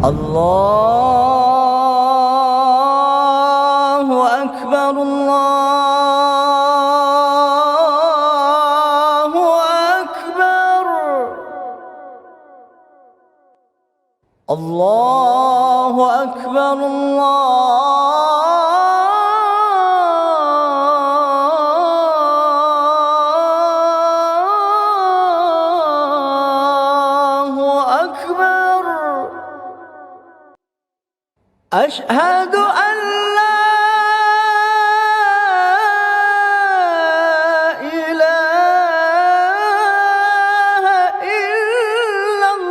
Allahu Akbar, Allahu Akbar, Allahu Akbar, Allahu Akbar. Ashhadu an la ilaha illallah.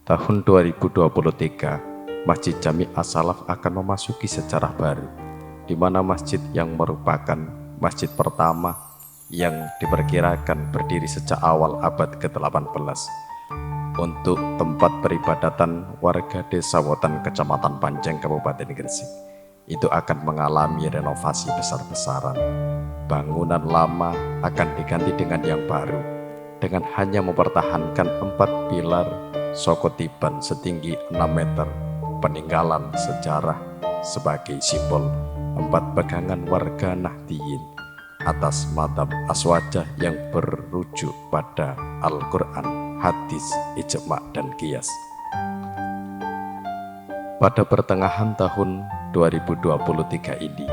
Tahun 2023, Masjid Jami As-Salaf akan memasuki sejarah baru, di mana masjid yang merupakan masjid pertama yang diperkirakan berdiri sejak awal abad ke-18 untuk tempat peribadatan warga Desa Wotan, Kecamatan Panjang, Kabupaten Gresik, itu akan mengalami renovasi besar-besaran. Bangunan lama akan diganti dengan yang baru, dengan hanya mempertahankan 4 pilar sokotiban setinggi 6 meter, peninggalan sejarah sebagai simbol 4 pegangan warga Nahdiyin atas madhab aswajah yang berujuk pada Al-Quran, hadis, ijma' dan qiyas. Pada pertengahan tahun 2023 ini,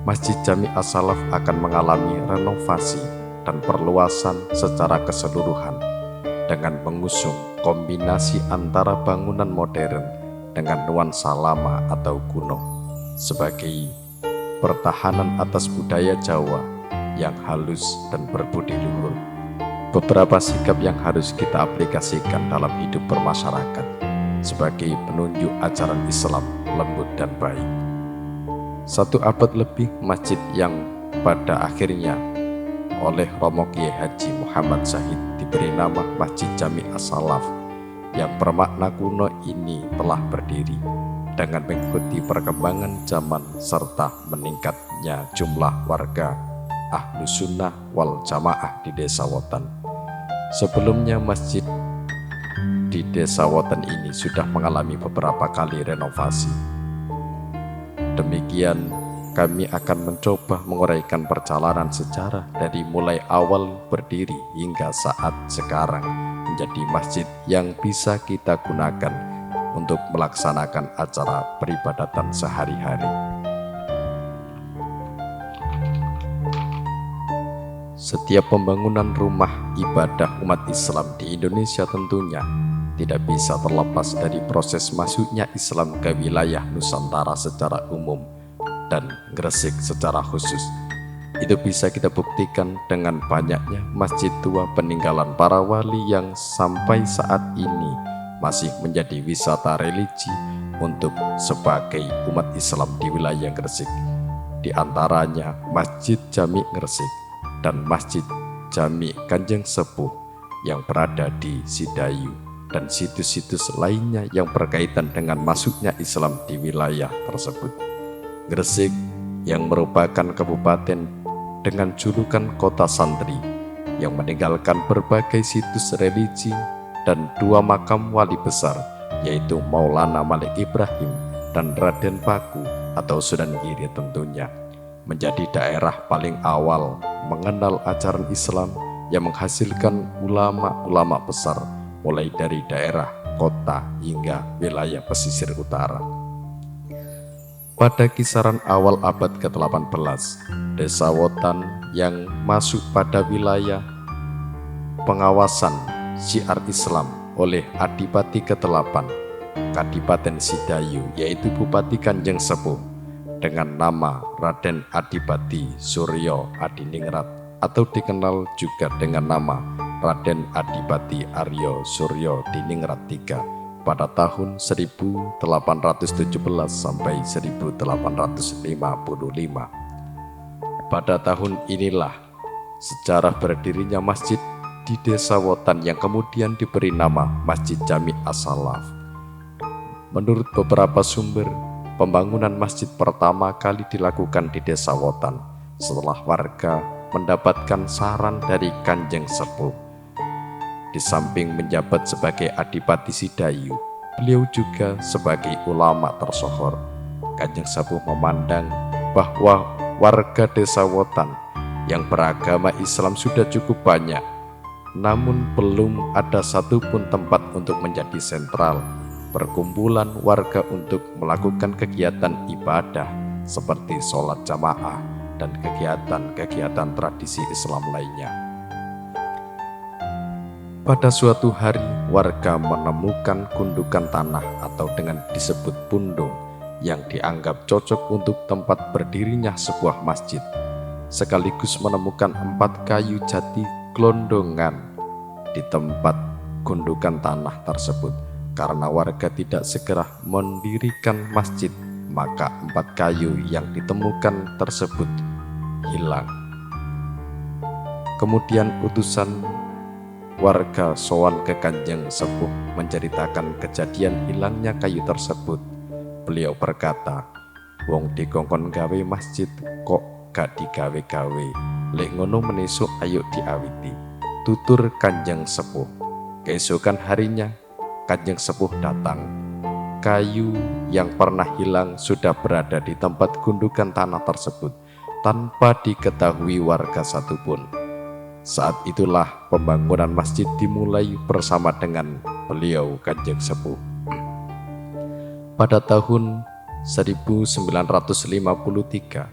Masjid Jami As-Salaf akan mengalami renovasi dan perluasan secara keseluruhan dengan mengusung kombinasi antara bangunan modern dengan nuansa lama atau kuno sebagai pertahanan atas budaya Jawa yang halus dan berbudi luhur. Beberapa sikap yang harus kita aplikasikan dalam hidup bermasyarakat sebagai penunjuk ajaran Islam lembut dan baik. 1 abad lebih, masjid yang pada akhirnya oleh Romo Kiai Haji Muhammad Syahid diberi nama Masjid Jami As-Salaf yang bermakna kuno ini telah berdiri dengan mengikuti perkembangan zaman serta meningkatnya jumlah warga Ahlus Sunnah wal Jamaah di Desa Wotan. Sebelumnya masjid di Desa Wotan ini sudah mengalami beberapa kali renovasi. Demikian kami akan mencoba menguraikan perjalanan sejarah dari mulai awal berdiri hingga saat sekarang menjadi masjid yang bisa kita gunakan untuk melaksanakan acara peribadatan sehari-hari. Setiap pembangunan rumah ibadah umat Islam di Indonesia tentunya tidak bisa terlepas dari proses masuknya Islam ke wilayah Nusantara secara umum dan Gresik secara khusus. Itu bisa kita buktikan dengan banyaknya masjid tua peninggalan para wali yang sampai saat ini masih menjadi wisata religi untuk sebagai umat Islam di wilayah Gresik. Di antaranya Masjid Jami Gresik dan Masjid Jami Kanjeng Sepuh yang berada di Sidayu dan situs-situs lainnya yang berkaitan dengan masuknya Islam di wilayah tersebut. Gresik yang merupakan kabupaten dengan julukan kota santri yang meninggalkan berbagai situs religi dan 2 makam wali besar, yaitu Maulana Malik Ibrahim dan Raden Paku atau Sunan Giri, tentunya menjadi daerah paling awal mengenal ajaran Islam yang menghasilkan ulama-ulama besar mulai dari daerah, kota hingga wilayah pesisir utara. Pada kisaran awal abad ke-18, Desa Wotan yang masuk pada wilayah pengawasan syiar Islam oleh Adipati ke-8 Kadipaten Sidayu, yaitu Bupati Kanjeng Sepuh dengan nama Raden Adipati Suryo Adiningrat atau dikenal juga dengan nama Raden Adipati Aryo Suryo Diningrat III pada tahun 1817 sampai 1855. Pada tahun inilah sejarah berdirinya masjid di Desa Wotan yang kemudian diberi nama Masjid Jami As-Salaf. Menurut beberapa sumber, pembangunan masjid pertama kali dilakukan di Desa Wotan setelah warga mendapatkan saran dari Kanjeng Sepuh. Di samping menjabat sebagai Adipati Sidayu, beliau juga sebagai ulama tersohor. Kanjeng Sepuh memandang bahwa warga Desa Wotan yang beragama Islam sudah cukup banyak, namun belum ada satupun tempat untuk menjadi sentral perkumpulan warga untuk melakukan kegiatan ibadah seperti sholat jamaah dan kegiatan-kegiatan tradisi Islam lainnya. Pada suatu hari, warga menemukan gundukan tanah atau dengan disebut pundung yang dianggap cocok untuk tempat berdirinya sebuah masjid, sekaligus menemukan 4 kayu jati gelondongan di tempat gundukan tanah tersebut. Karena warga tidak segera mendirikan masjid, maka 4 kayu yang ditemukan tersebut hilang. Kemudian utusan warga sowan ke Kanjeng Sepuh menceritakan kejadian hilangnya kayu tersebut. Beliau berkata, "Wong dikongkon gawe masjid kok gak digawe-gawe, lek ngono menesuk ayo diawiti," tutur Kanjeng Sepuh. Keesokan harinya Kanjeng Sepuh datang. Kayu yang pernah hilang sudah berada di tempat gundukan tanah tersebut tanpa diketahui warga satupun. Saat itulah pembangunan masjid dimulai bersama dengan beliau Kanjeng Sepuh. Pada tahun 1953,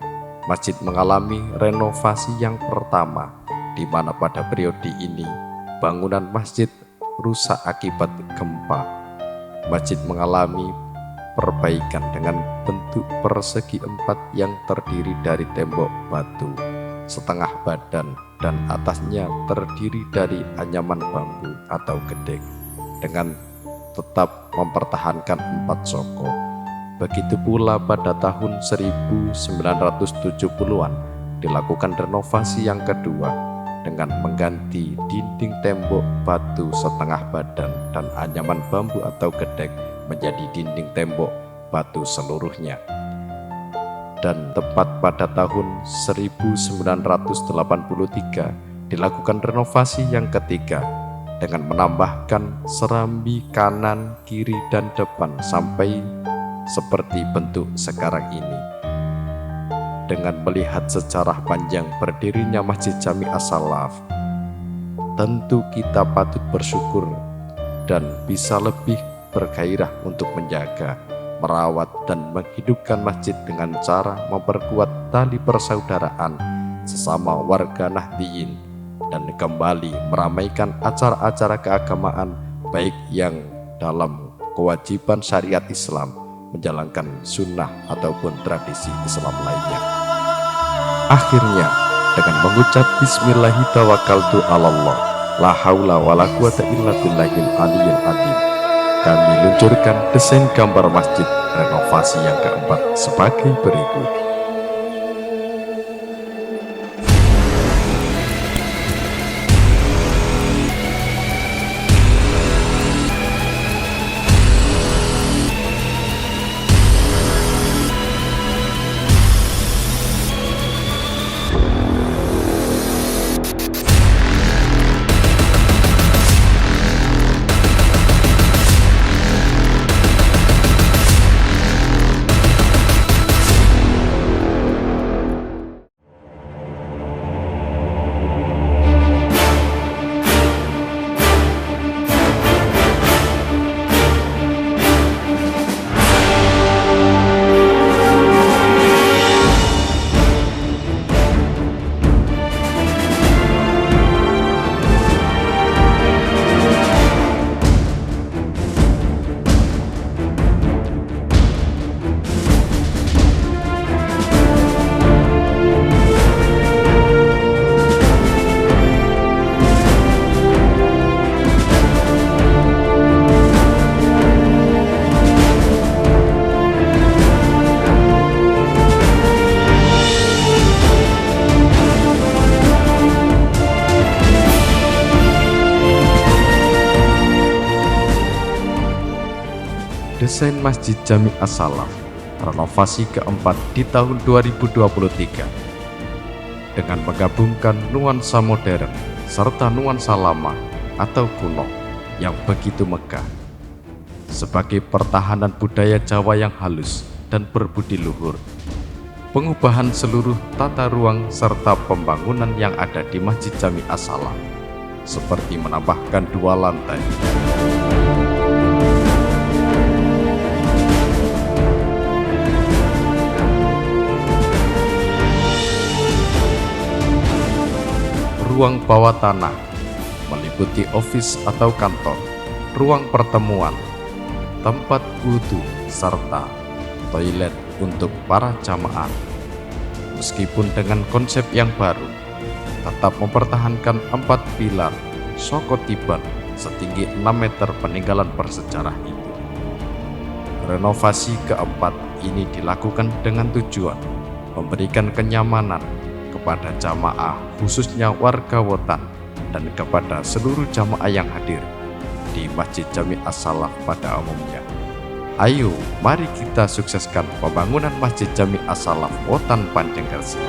masjid mengalami renovasi yang pertama, di mana pada periode ini bangunan masjid rusak akibat gempa. Masjid mengalami perbaikan dengan bentuk persegi 4 yang terdiri dari tembok batu setengah badan dan atasnya terdiri dari anyaman bambu atau gedek, dengan tetap mempertahankan 4 soko. Begitu pula pada tahun 1970-an dilakukan renovasi yang kedua dengan mengganti dinding tembok batu setengah badan dan anyaman bambu atau gedek menjadi dinding tembok batu seluruhnya. Dan tepat pada tahun 1983 dilakukan renovasi yang ketiga dengan menambahkan serambi kanan, kiri, dan depan sampai seperti bentuk sekarang ini. Dengan melihat sejarah panjang berdirinya Masjid Jami As-Salaf, tentu kita patut bersyukur dan bisa lebih bergairah untuk menjaga, merawat, dan menghidupkan masjid dengan cara memperkuat tali persaudaraan sesama warga Nahdliyin dan kembali meramaikan acara-acara keagamaan baik yang dalam kewajiban syariat Islam menjalankan sunnah ataupun tradisi Islam lainnya. Akhirnya, dengan mengucap Bismillahirrahmanirrahim, la haula wa la quwata illa billahil aliyil azim, kami luncurkan desain gambar masjid renovasi yang keempat sebagai berikut. Desain Masjid Jami As-Salaf renovasi keempat di tahun 2023 dengan menggabungkan nuansa modern serta nuansa lama atau kuno yang begitu megah sebagai pertahanan budaya Jawa yang halus dan berbudi luhur. Pengubahan seluruh tata ruang serta pembangunan yang ada di Masjid Jami As-Salaf seperti menambahkan 2 lantai, ruang bawah tanah meliputi office atau kantor, ruang pertemuan, tempat wudhu, serta toilet untuk para jamaah. Meskipun dengan konsep yang baru, tetap mempertahankan 4 pilar Sokotiban setinggi 6 meter peninggalan bersejarah itu. Renovasi keempat ini dilakukan dengan tujuan memberikan kenyamanan kepada jamaah, khususnya warga Wetan, dan kepada seluruh jamaah yang hadir di Masjid Jami As-Salaf pada umumnya. Ayo, mari kita sukseskan pembangunan Masjid Jami As-Salaf Wetan Panjang Gresik.